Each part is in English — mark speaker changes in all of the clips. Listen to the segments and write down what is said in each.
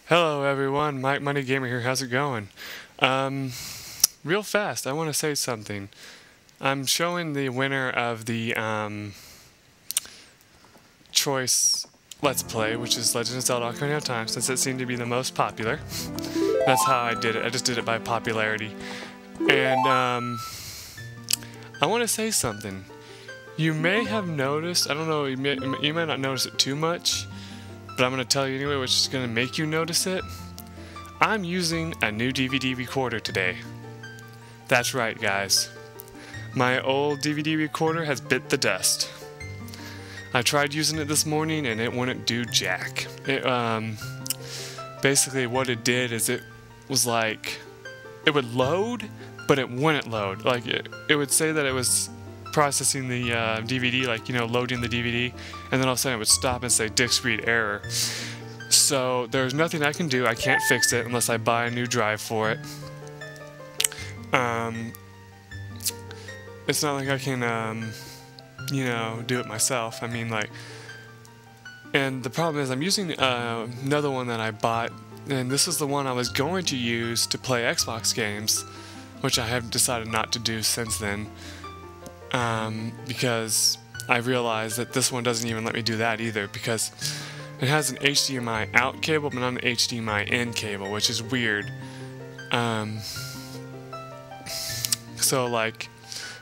Speaker 1: Hello everyone, MikeMoneyGMR here, how's it going? Real fast, I want to say something. I'm showing the winner of the choice Let's Play, which is Legend of Zelda Ocarina of Time, since it seemed to be the most popular. That's how I did it, I just did it by popularity. And I want to say something. You may have noticed, I don't know, you might not notice it too much, but I'm going to tell you anyway, which is going to make you notice it. I'm using a new DVD recorder today. That's right, guys. My old DVD recorder has bit the dust. I tried using it this morning and it wouldn't do jack. It, basically what it did is it was like, it would load, but it wouldn't load. Like it would say that it was processing the DVD, like, you know, loading the DVD, and then all of a sudden it would stop and say disk read error. So there's nothing I can do. I can't fix it unless I buy a new drive for it. It's not like I can you know, do it myself. I mean, like, and the problem is I'm using another one that I bought, and this is the one I was going to use to play Xbox games, which I have decided not to do since then. Because I realized that this one doesn't even let me do that either, because it has an HDMI out cable but not an HDMI in cable, which is weird. So like,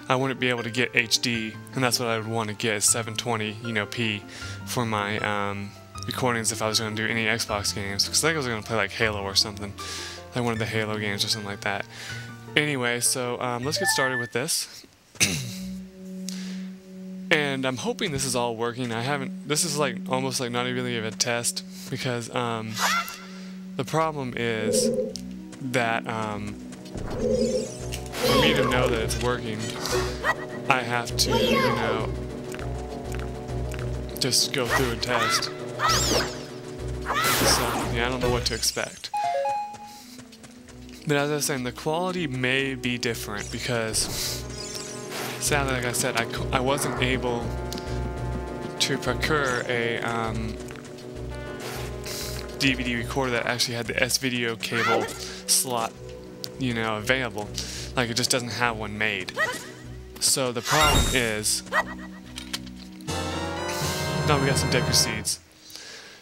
Speaker 1: I wouldn't be able to get HD, and that's what I would want to get, is 720, you know, p for my recordings if I was going to do any Xbox games, because I think I was going to play like Halo or something, like one of the Halo games or something like that. Anyway, so let's get started with this. And I'm hoping this is all working. This is like almost like not really a test, because the problem is that for me to know that it's working, I have to, you know, just go through a test. So yeah, I don't know what to expect. But as I was saying, the quality may be different because, sadly, like I said, I wasn't able to procure a DVD recorder that actually had the S-video cable slot, you know, available. Like, it just doesn't have one made. So the problem is, no, we got some Deku seeds.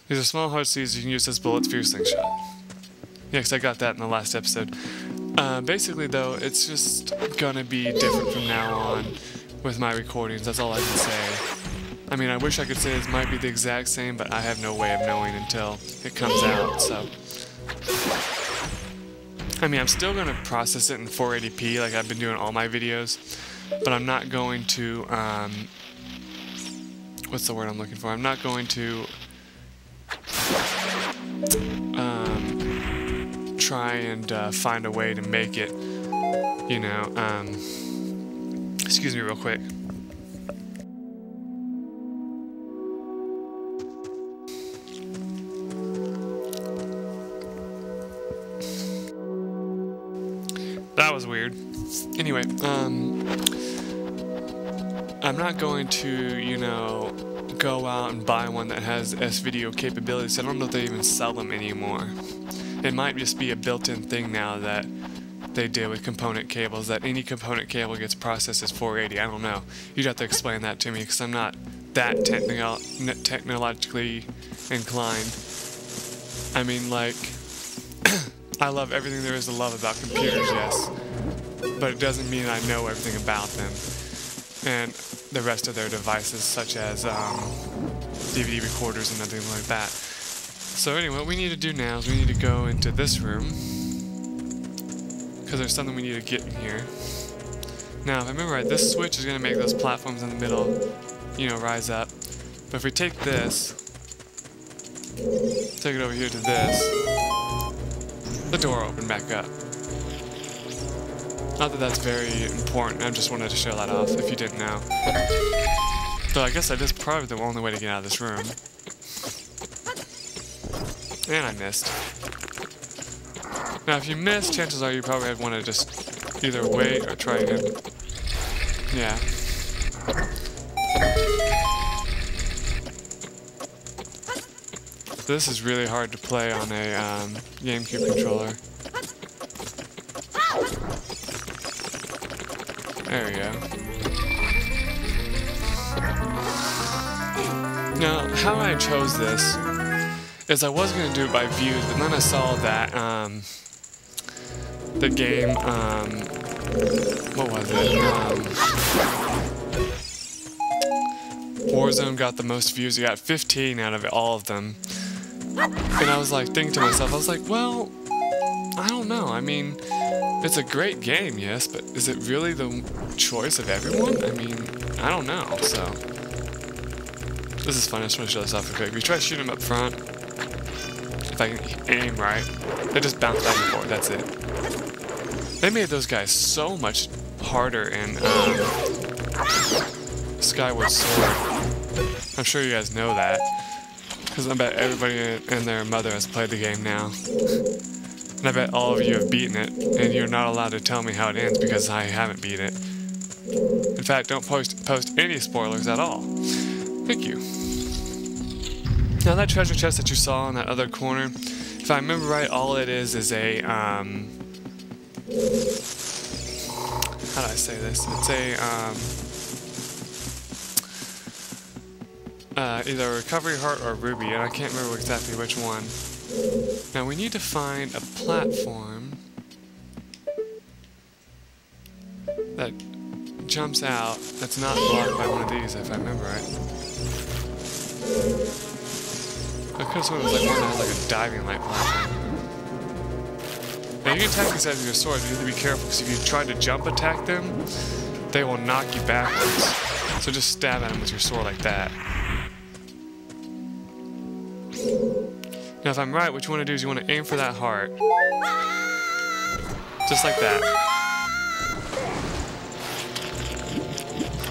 Speaker 1: These are small hard seeds you can use as bullets for your slingshot. Yeah, because I got that in the last episode. Basically, though, it's just gonna be different from now on with my recordings. That's all I can say. I mean, I wish I could say this might be the exact same, but I have no way of knowing until it comes out, so. I mean, I'm still gonna process it in 480p like I've been doing all my videos, but I'm not going to, what's the word I'm looking for? I'm not going to, try and find a way to make it, you know, excuse me real quick. That was weird. Anyway, I'm not going to, you know, go out and buy one that has S-video capabilities. I don't know if they even sell them anymore. It might just be a built-in thing now that they do with component cables, that any component cable gets processed as 480. I don't know. You'd have to explain that to me, because I'm not that technologically inclined. I mean, like, I love everything there is to love about computers, yes, but it doesn't mean I know everything about them and the rest of their devices, such as DVD recorders and everything like that. So anyway, what we need to do now is we need to go into this room, because there's something we need to get in here. Now, if I remember right, this switch is going to make those platforms in the middle, you know, rise up. But if we take this, take it over here to this, the door will open back up. Not that that's very important, I just wanted to show that off if you didn't know. So I guess that is probably the only way to get out of this room. And I missed. Now if you miss, chances are you probably want to just either wait or try again. Yeah. This is really hard to play on a GameCube controller. There we go. Now, how I chose this is I was going to do it by views, but then I saw that the game, what was it? Warzone got the most views. It got 15 out of all of them. And I was like thinking to myself, I was like, well, I don't know. I mean, it's a great game, yes, but is it really the choice of everyone? I mean, I don't know, so. This is fun. I just want to show this off real quick. If you try to shoot them up front, if I can aim right, they just bounce back and forth. That's it. They made those guys so much harder in Skyward Sword. I'm sure you guys know that, because I bet everybody and their mother has played the game now. And I bet all of you have beaten it, and you're not allowed to tell me how it ends because I haven't beat it. In fact, don't post any spoilers at all. Thank you. Now that treasure chest that you saw in that other corner, if I remember right, all it is a, how do I say this? It's a, either a recovery heart or a ruby, and I can't remember exactly which one. Now we need to find a platform that jumps out that's not blocked by one of these, if I remember right. I could have sworn it was like one that had like a diving light platform. Now you can attack these guys with your sword, but you have to be careful, because if you try to jump attack them, they will knock you backwards. So just stab at them with your sword like that. Now if I'm right, what you want to do is you want to aim for that heart. Just like that.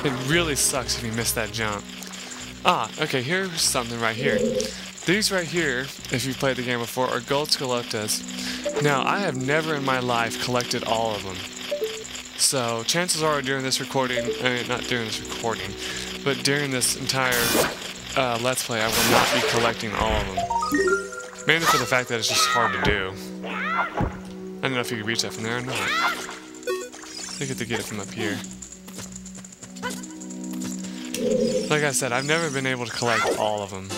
Speaker 1: It really sucks if you miss that jump. Ah, okay, here's something right here. These right here, if you've played the game before, are gold skeletas. Now, I have never in my life collected all of them. So, chances are during this recording, I mean, not during this recording, but during this entire Let's Play, I will not be collecting all of them. Mainly for the fact that it's just hard to do. I don't know if you can reach that from there or not. I get to get it from up here. Like I said, I've never been able to collect all of them.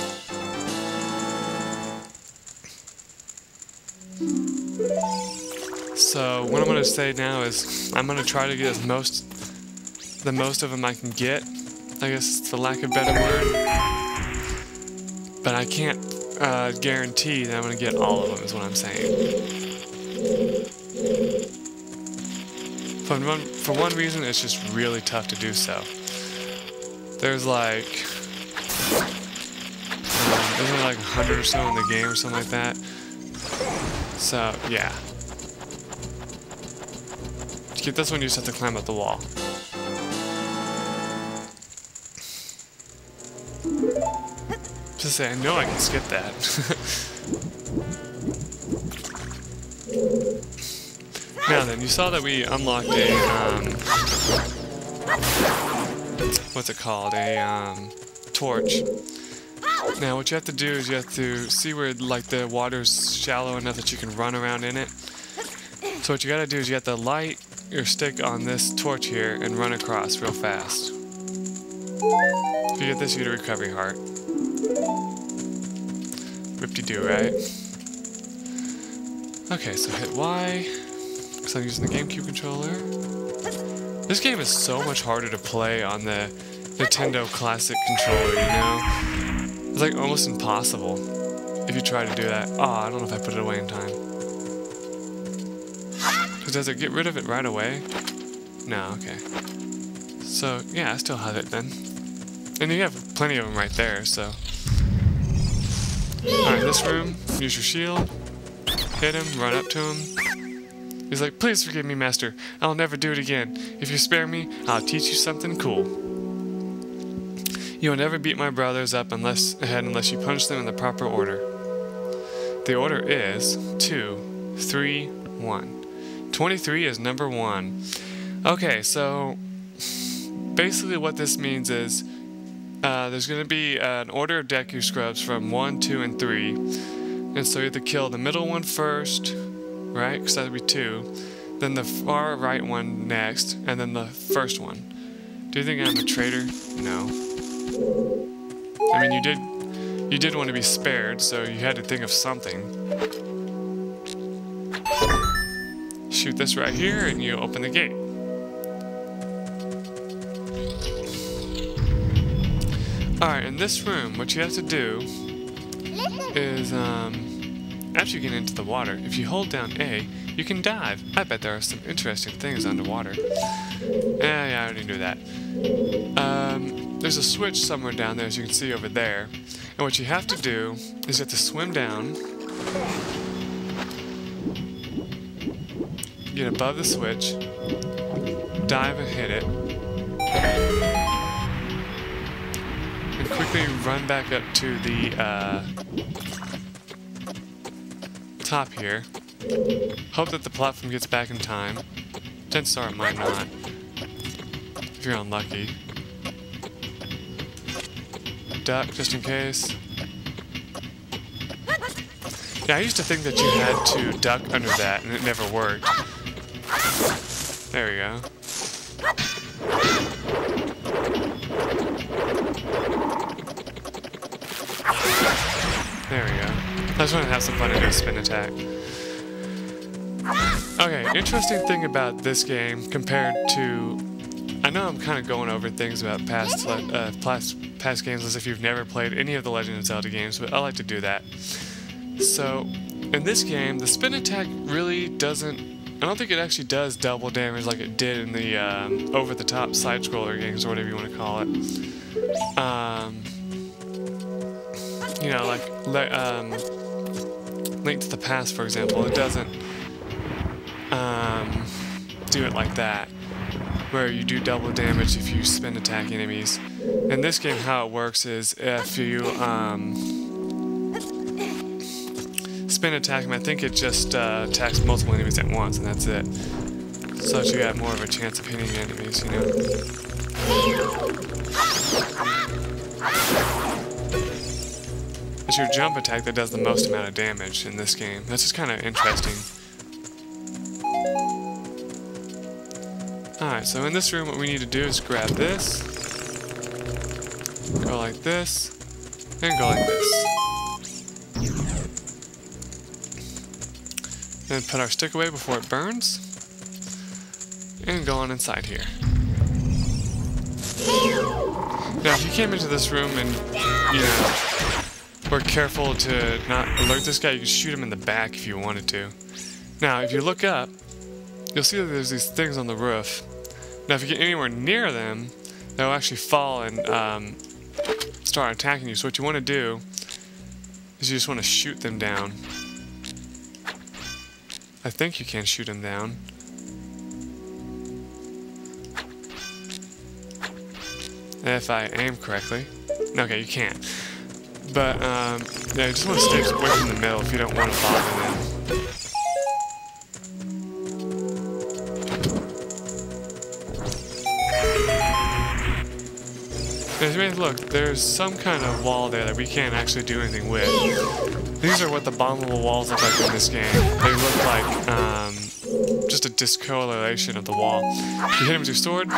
Speaker 1: So what I'm going to say now is I'm going to try to get the most of them I can get. I guess for lack of a better word. But I can't guarantee that I'm going to get all of them is what I'm saying. For one reason, it's just really tough to do so. There's like, isn't there like 100 or so in the game or something like that? So, yeah. To get this one, you just have to climb up the wall. Just to say, I know I can skip that. Now then, you saw that we unlocked a, what's it called? A torch. Now what you have to do is you have to see where like the water's shallow enough that you can run around in it. So what you gotta do is you have to light your stick on this torch here and run across real fast. If you get this, you get a recovery heart. Whip-de-doo, right? Okay, so hit Y, because I'm using the GameCube controller. This game is so much harder to play on the Nintendo Classic controller, you know? It's like almost impossible if you try to do that. Oh, I don't know if I put it away in time. Does it get rid of it right away? No, okay. So, yeah, I still have it then. And you have plenty of them right there, so. Alright, this room, use your shield. Hit him, run up to him. He's like, please forgive me, master. I'll never do it again. If you spare me, I'll teach you something cool. You will never beat my brothers up unless you punish them in the proper order. The order is 2, 3, 1. 23 is number 1. Okay, so basically what this means is there's going to be an order of Deku Scrubs from 1, 2, and 3. And so you have to kill the middle one first, right? Because that would be 2. Then the far right one next, and then the first one. Do you think I'm a traitor? No. I mean, you did want to be spared, so you had to think of something. Shoot this right here, and you open the gate. Alright, in this room, what you have to do is, after you get into the water, if you hold down A, you can dive. I bet there are some interesting things underwater. Yeah, I already knew that. There's a switch somewhere down there, as you can see over there. And what you have to do is you have to swim down, get above the switch, dive and hit it, and quickly run back up to the top here. Hope that the platform gets back in time. Chances are it might not, if you're unlucky. Duck, just in case. Yeah, I used to think that you had to duck under that, and it never worked. There we go. There we go. I just want to have some fun and do a spin attack. Okay, interesting thing about this game compared to... I know I'm kind of going over things about past games as if you've never played any of the Legend of Zelda games, but I like to do that. So, in this game, the spin attack really doesn't... I don't think it actually does double damage like it did in the over-the-top side-scroller games, or whatever you want to call it. You know, like Link to the Past, for example, it doesn't do it like that, where you do double damage if you spin attack enemies. In this game, how it works is if you spin attack them, I think it just attacks multiple enemies at once, and that's it. So that you have more of a chance of hitting enemies, you know. It's your jump attack that does the most amount of damage in this game. That's just kind of interesting. Alright, so in this room what we need to do is grab this, go like this, and go like this. Then put our stick away before it burns, and go on inside here. Now if you came into this room and, you know, were careful to not alert this guy, you could shoot him in the back if you wanted to. Now if you look up, you'll see that there's these things on the roof. Now if you get anywhere near them, they'll actually fall and start attacking you. So what you want to do is you just want to shoot them down. I think you can shoot them down. If I aim correctly. Okay, you can't. But, yeah, you just want to stay away from the middle if you don't want to bother them. As you look, there's some kind of wall there that we can't actually do anything with. These are what the bombable walls look like in this game. They look like just a discoloration of the wall. If you hit him with your sword,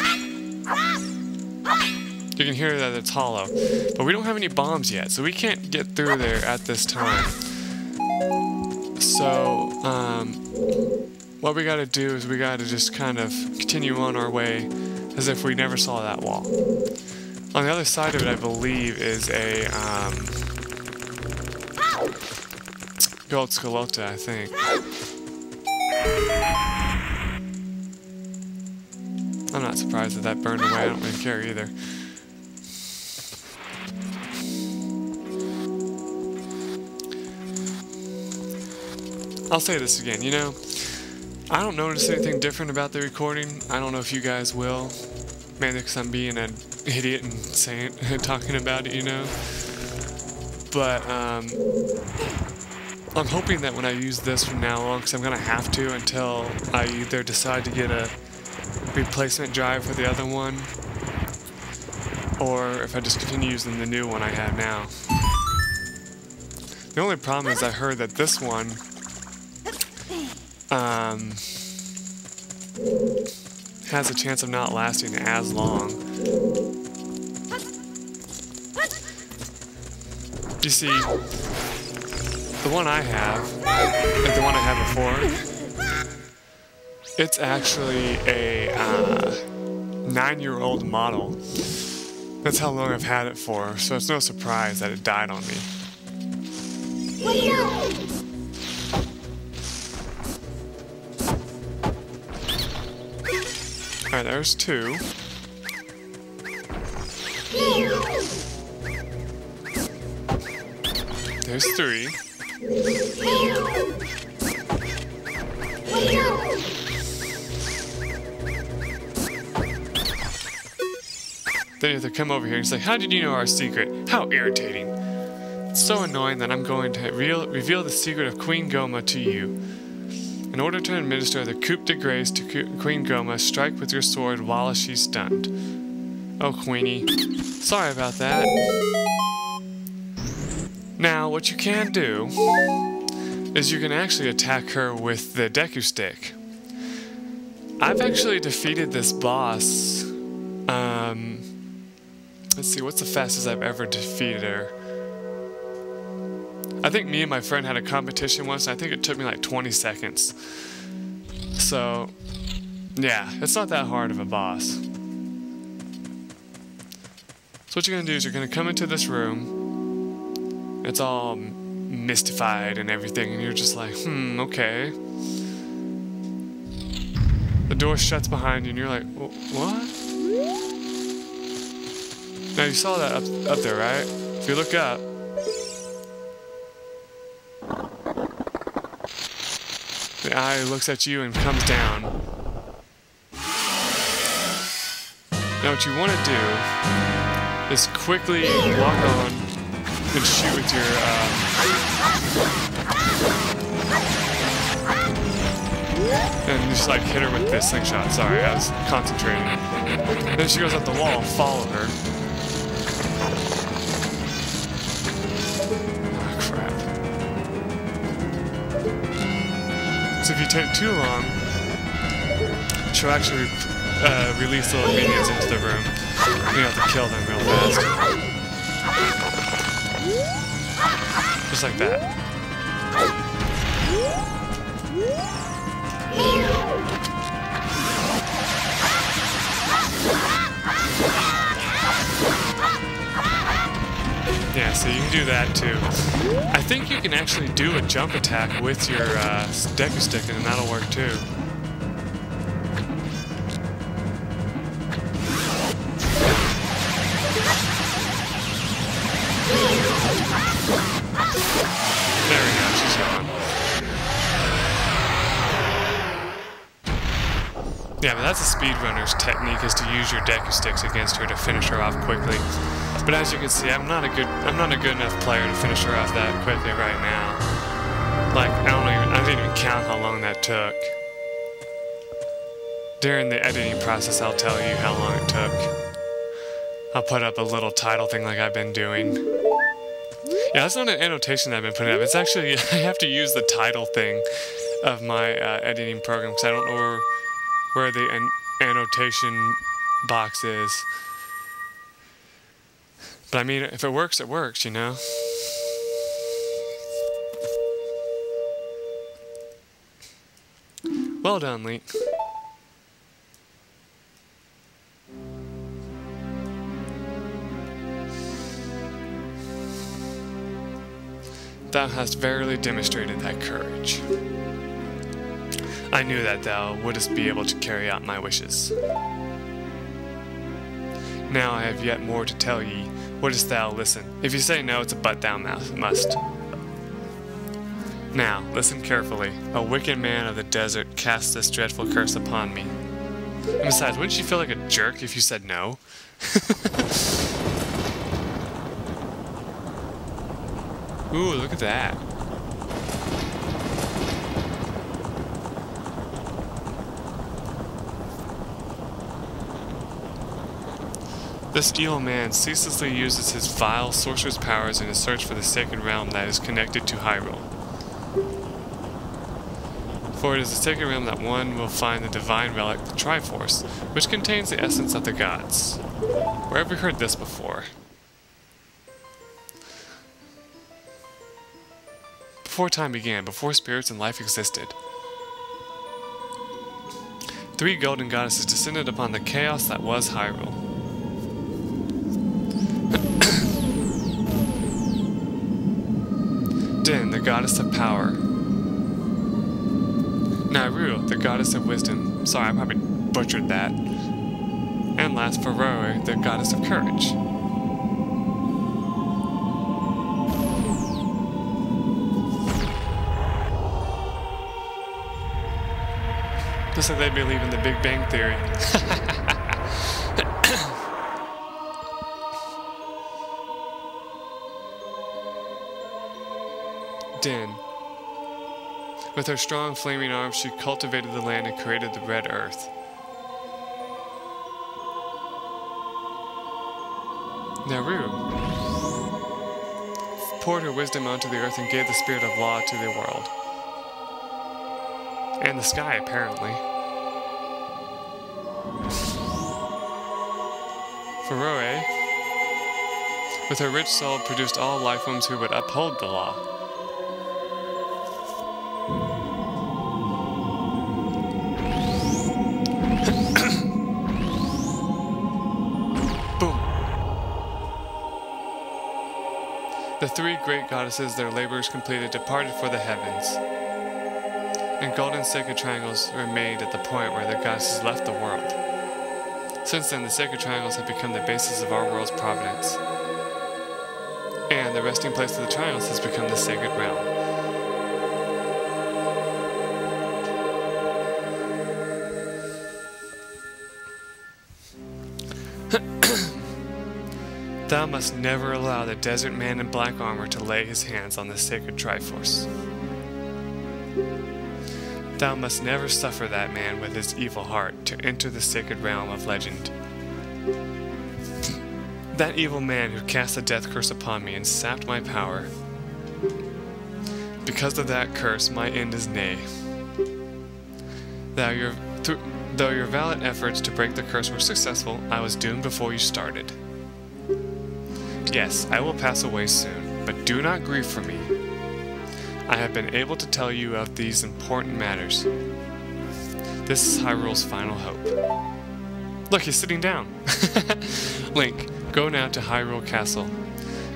Speaker 1: you can hear that it's hollow. But we don't have any bombs yet, so we can't get through there at this time. So, what we gotta do is we gotta just kind of continue on our way as if we never saw that wall. On the other side of it, I believe, is a gold Scalota, I think. I'm not surprised that that burned away. I don't really care either. I'll say this again, you know, I don't notice anything different about the recording. I don't know if you guys will. Mainly because I'm being an idiot and saying, talking about it, you know. But, I'm hoping that when I use this from now on, because I'm going to have to until I either decide to get a replacement drive for the other one, or if I just continue using the new one I have now. The only problem is I heard that this one has a chance of not lasting as long. You see, the one I have, like the one I had before, it's actually a 9-year-old model. That's how long I've had it for, so it's no surprise that it died on me. Alright, there's 2. There's 3. Then you have to come over here and say, how did you know our secret? How irritating. It's so annoying that I'm going to reveal the secret of Queen Goma to you. In order to administer the coup de grace to Queen Goma, strike with your sword while she's stunned. Oh, Queenie. Sorry about that. Now, what you can do is you can actually attack her with the Deku Stick. I've actually defeated this boss. Let's see, what's the fastest I've ever defeated her? I think me and my friend had a competition once, and I think it took me like 20 seconds. So, yeah, it's not that hard of a boss. So what you're going to do is you're going to come into this room. It's all mystified and everything, and you're just like, okay. The door shuts behind you, and you're like, what? Now, you saw that up there, right? If you look up, the eye looks at you and comes down. Now, what you want to do is quickly walk on and shoot with your, and just like hit her with this slingshot. Sorry, I was concentrating. Then she goes up the wall, follow her. Oh, crap. So if you take too long, she'll actually release little minions into the room. You have to kill them real fast. Just like that. Yeah, so you can do that too. I think you can actually do a jump attack with your Deku Stick, and that'll work too. There we go, she's gone. Yeah, but that's a speedrunner's technique, is to use your Deku Sticks against her to finish her off quickly. But as you can see, I'm not a good enough player to finish her off that quickly right now. Like, I didn't even count how long that took. During the editing process, I'll tell you how long it took. I'll put up a little title thing like I've been doing. Yeah, that's not an annotation that I've been putting up. It's actually, I have to use the title thing of my editing program, because I don't know where the annotation box is. But I mean, if it works, you know? Well done, Link. Thou hast verily demonstrated thy courage. I knew that thou wouldst be able to carry out my wishes. Now I have yet more to tell ye. Wouldst thou listen? If you say no, it's a but thou must. Now, listen carefully. A wicked man of the desert cast this dreadful curse upon me. And besides, wouldn't you feel like a jerk if you said no? Ooh, look at that. This evil man ceaselessly uses his vile sorcerer's powers in his search for the sacred realm that is connected to Hyrule. For it is the sacred realm that one will find the divine relic, the Triforce, which contains the essence of the gods. Where have we heard this before? Before time began, before spirits and life existed, 3 golden goddesses descended upon the chaos that was Hyrule. Din, the goddess of power. Nairu, the goddess of wisdom. Sorry, I probably butchered that. And last, Faroe, the goddess of courage. Just like they believe in the Big Bang Theory. Din. With her strong flaming arms, she cultivated the land and created the red earth. Naru poured her wisdom onto the earth and gave the spirit of law to the world. And the sky, apparently. Faroe, with her rich soul, produced all life forms who would uphold the law. Boom. The 3 great goddesses, their labors completed, departed for the heavens. And golden sacred triangles were made at the point where the goddesses left the world. Since then, the sacred triangles have become the basis of our world's providence. And the resting place of the triangles has become the sacred realm. Thou must never allow the desert man in black armor to lay his hands on the sacred Triforce. Thou must never suffer that man with his evil heart to enter the sacred realm of legend. That evil man who cast a death curse upon me and sapped my power. Because of that curse, my end is nay. Though your valiant efforts to break the curse were successful, I was doomed before you started. Yes, I will pass away soon, but do not grieve for me. I have been able to tell you of these important matters. This is Hyrule's final hope. Look, he's sitting down. Link, go now to Hyrule Castle.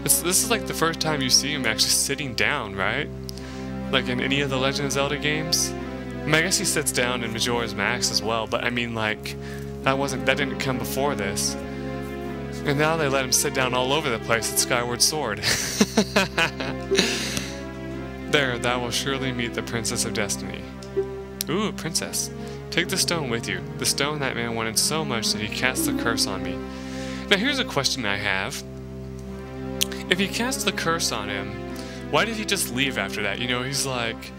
Speaker 1: This is like the first time you see him actually sitting down, right? Like in any of the Legend of Zelda games. I mean, I guess he sits down in Majora's Mask as well, but I mean, like, that didn't come before this. And now they let him sit down all over the place at Skyward Sword. There, thou will surely meet the Princess of Destiny. Ooh, princess. Take the stone with you. The stone that man wanted so much that he cast the curse on me. Now here's a question I have. If he cast the curse on him, why did he just leave after that? You know, he's like...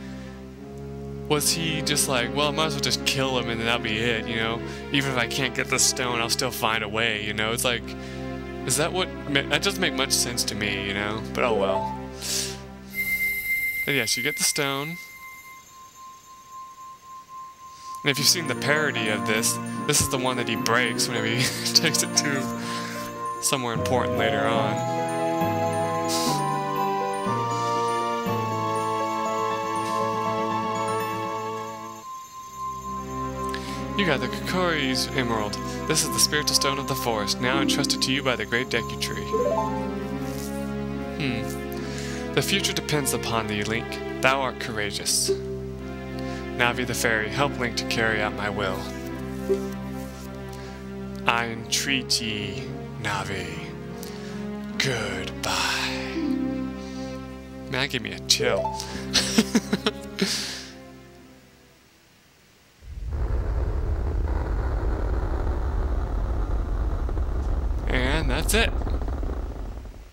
Speaker 1: Was he just like, well, I might as well just kill him and then that'll be it, you know? Even if I can't get the stone, I'll still find a way, you know? It's like... Is that what... That doesn't make much sense to me, you know? But oh well. And yes, you get the stone. And if you've seen the parody of this is the one that he breaks whenever he takes it to somewhere important later on. You got the Kokori's Emerald. This is the spiritual stone of the forest, now entrusted to you by the great Deku Tree. The future depends upon thee, Link. Thou art courageous. Navi the fairy, help Link to carry out my will. I entreat ye, Navi. Goodbye. Man, that gave me a chill. And that's it.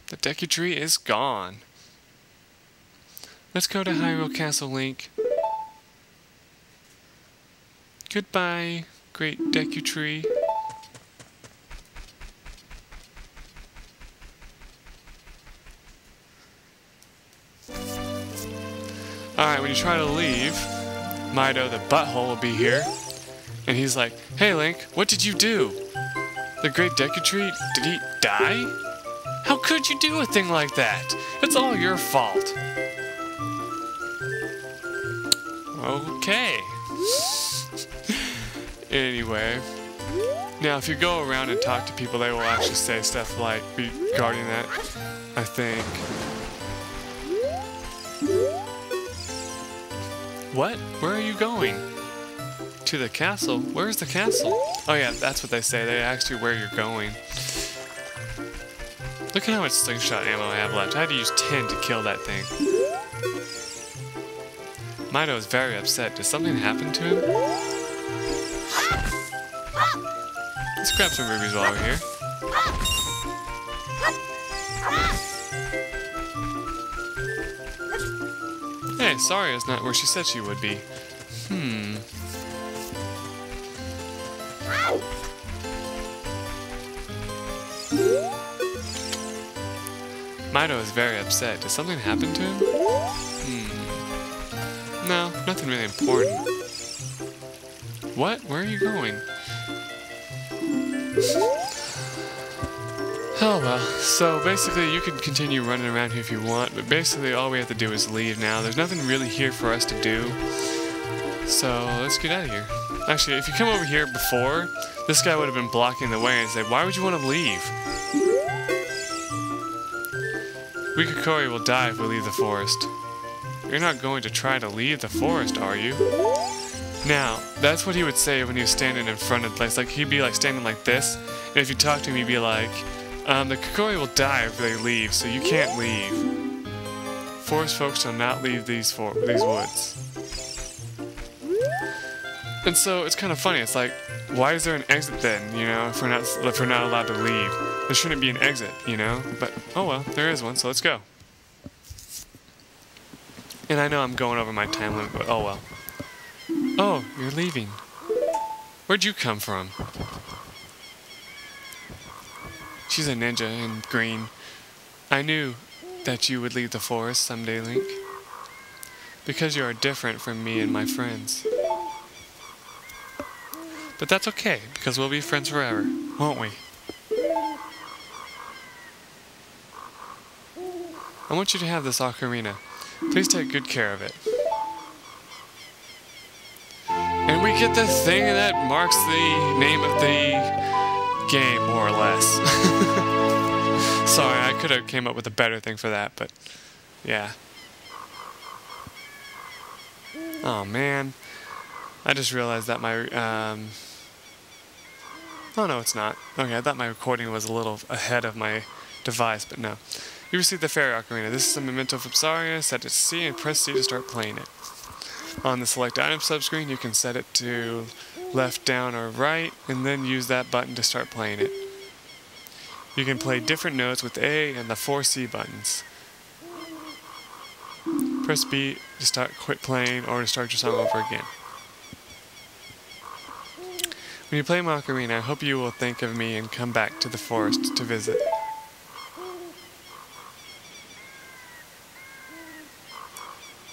Speaker 1: The Deku Tree is gone. Let's go to Hyrule Castle, Link. Goodbye, great Deku Tree. Alright, when you try to leave, Mido the butthole will be here. And he's like, "Hey Link, what did you do? The Great Deku Tree, did he die? How could you do a thing like that? It's all your fault." Okay. Anyway. Now, if you go around and talk to people, they will actually say stuff like, regarding that, I think. What? Where are you going? To the castle? Where's the castle? Oh yeah, that's what they say. They ask you where you're going. Look at how much slingshot ammo I have left. I had to use 10 to kill that thing. Mido is very upset. Did something happen to him? Let's grab some rubies while we're here. Hey, Saria's not where she said she would be. Mido is very upset. Did something happen to him? No, nothing really important. What? Where are you going? Oh well, so basically you can continue running around here if you want, but basically all we have to do is leave now. There's nothing really here for us to do, so let's get out of here. Actually, if you come over here before, this guy would have been blocking the way and said, "Why would you want to leave? Wikakori will die if we leave the forest." You're not going to try to leave the forest, are you? Now, that's what he would say when he was standing in front of the place. Like, he'd be like standing like this, and if you talk to him, he'd be like, "The Kakori will die if they leave, so you can't leave. Forest folks shall not leave these woods." And so it's kind of funny. It's like, why is there an exit then? You know, if we're not allowed to leave, there shouldn't be an exit. You know, but oh well, there is one. So let's go. And I know I'm going over my time limit, but oh well. Oh, you're leaving. Where'd you come from? She's a ninja in green. I knew that you would leave the forest someday, Link. Because you are different from me and my friends. But that's okay, because we'll be friends forever, won't we? I want you to have this ocarina. Please take good care of it. And we get the thing that marks the name of the game, more or less. Sorry, I could have came up with a better thing for that, but yeah. Oh man, I just realized that my oh no, it's not. Okay, I thought my recording was a little ahead of my device, but no. You received the fairy ocarina. This is a memento from Saria. Set it to C and press C to start playing it. On the select item subscreen, you can set it to left, down, or right, and then use that button to start playing it. You can play different notes with A and the 4 C buttons. Press B to quit playing or to start your song over again. When you play my ocarina, I hope you will think of me and come back to the forest to visit.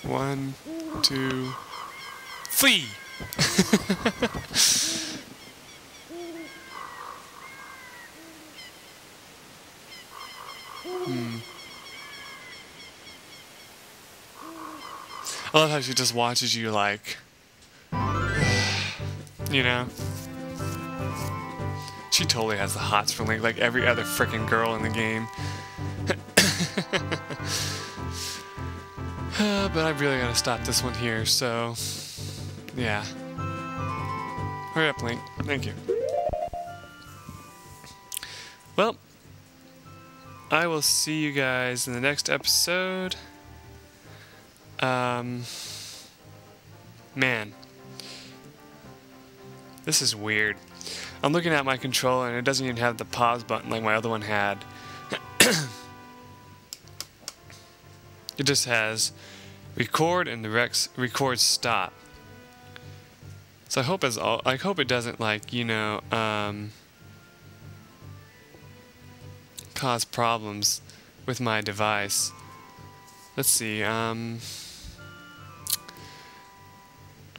Speaker 1: One, two, flee! I love how she just watches you like, you know? She totally has the hots for Link, like every other frickin' girl in the game. But I really gotta stop this one here, so yeah. Hurry up, Link. Thank you. Well, I will see you guys in the next episode. Man. This is weird. I'm looking at my controller and it doesn't even have the pause button like my other one had. It just has record and the record stop. So I hope it doesn't, like, you know, cause problems with my device. Let's see,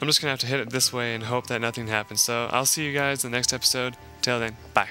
Speaker 1: I'm just gonna have to hit it this way and hope that nothing happens. So I'll see you guys in the next episode. Till then, bye.